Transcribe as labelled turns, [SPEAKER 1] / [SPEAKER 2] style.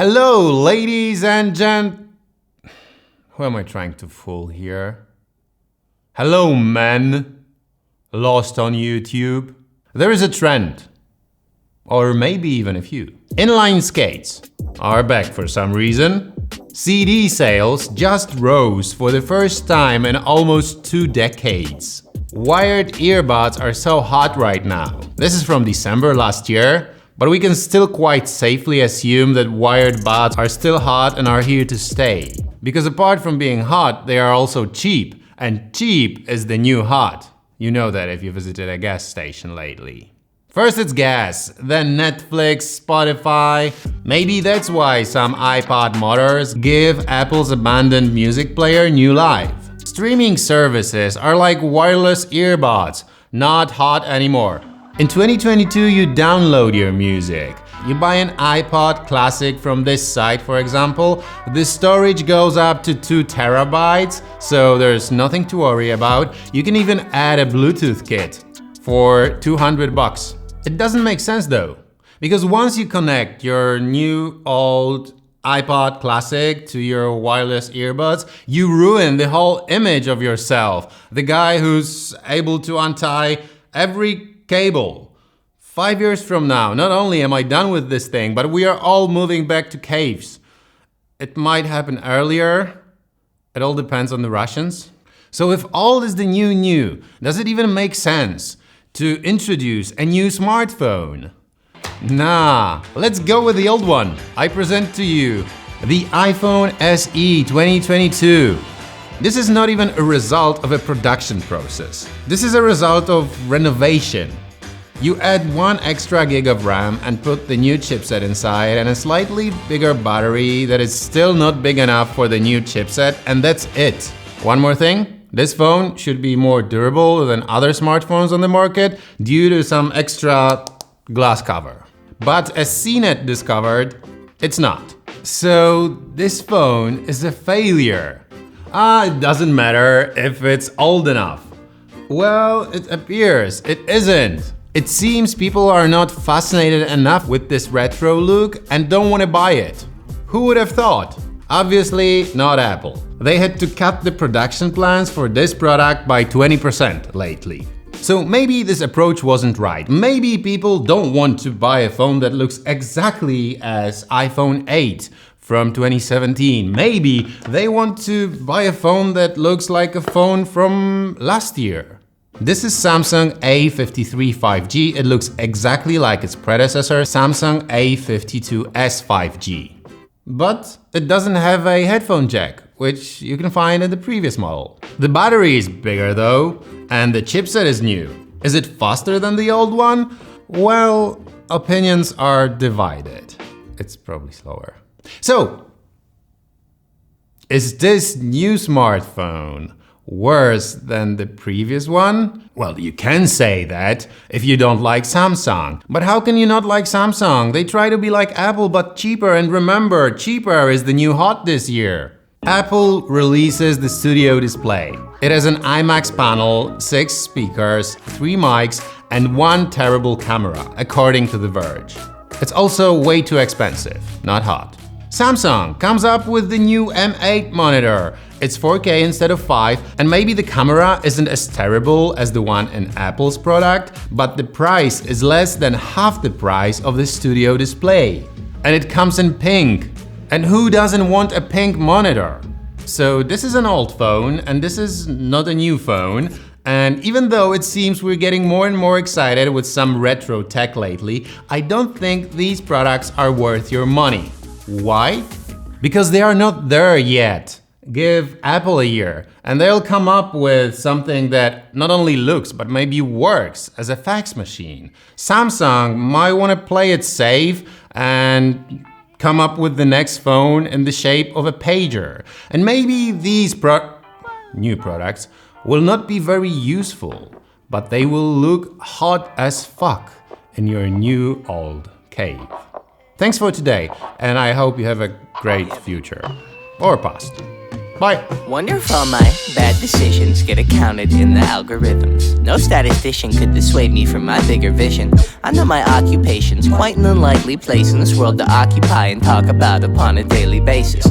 [SPEAKER 1] Hello, ladies and Who am I trying to fool here? Hello, men. Lost on YouTube. There is a trend. Or maybe even a few. Inline skates are back for some reason. CD sales just rose for the first time in almost 2 decades. Wired earbuds are so hot right now. This is from December last year, but we can still quite safely assume that wired buds are still hot and are here to stay. Because apart from being hot, they are also cheap, and cheap is the new hot. You know that if you visited a gas station lately. First it's gas, then Netflix, Spotify. Maybe that's why some iPod modders give Apple's abandoned music player new life. Streaming services are like wireless earbuds, not hot anymore. In 2022 you download your music. You buy an iPod Classic from this site, for example. The storage goes up to 2 terabytes, so there's nothing to worry about. You can even add a Bluetooth kit for $200. It doesn't make sense though, because once you connect your new old iPod Classic to your wireless earbuds, you ruin the whole image of yourself. The guy who's able to untie every cable. 5 years from now, not only am I done with this thing, but we are all moving back to caves. It might happen earlier. It all depends on the Russians. So if all is the new, does it even make sense to introduce a new smartphone? Nah, let's go with the old one. I present to you the iPhone SE 2022. This is not even a result of a production process. This is a result of renovation. You add 1 extra gig of RAM and put the new chipset inside and a slightly bigger battery that is still not big enough for the new chipset, and that's it. One more thing. This phone should be more durable than other smartphones on the market due to some extra glass cover. But as CNET discovered, it's not. So this phone is a failure. It doesn't matter if it's old enough. Well, it appears it isn't. It seems people are not fascinated enough with this retro look and don't want to buy it. Who would have thought? Obviously not Apple. They had to cut the production plans for this product by 20% lately. So maybe this approach wasn't right. Maybe people don't want to buy a phone that looks exactly as iPhone 8 from 2017. Maybe they want to buy a phone that looks like a phone from last year. This is Samsung A53 5G. It looks exactly like its predecessor, Samsung A52s 5G. But it doesn't have a headphone jack, which you can find in the previous model. The battery is bigger though, and the chipset is new. Is it faster than the old one? Well, opinions are divided. It's probably slower. So, is this new smartphone worse than the previous one? Well, you can say that if you don't like Samsung. But how can you not like Samsung? They try to be like Apple but cheaper, and remember, cheaper is the new hot this year. Apple releases the Studio Display. It has an IMAX panel, 6 speakers, 3 mics, and 1 terrible camera, according to The Verge. It's also way too expensive, not hot. Samsung comes up with the new M8 monitor. It's 4K instead of 5, and maybe the camera isn't as terrible as the one in Apple's product, but the price is less than half the price of the Studio Display. And it comes in pink. And who doesn't want a pink monitor? So this is an old phone, and this is not a new phone. And even though it seems we're getting more and more excited with some retro tech lately, I don't think these products are worth your money. Why? Because they are not there yet. Give Apple a year and they'll come up with something that not only looks but maybe works as a fax machine. Samsung might want to play it safe and come up with the next phone in the shape of a pager. And maybe these new products will not be very useful, but they will look hot as fuck in your new old cave. Thanks for today, and I hope you have a great future or past. Bye.
[SPEAKER 2] Wonder if all my bad decisions get accounted in the algorithms. No statistician could dissuade me from my bigger vision. I know my occupation's quite an unlikely place in this world to occupy and talk about upon a daily basis.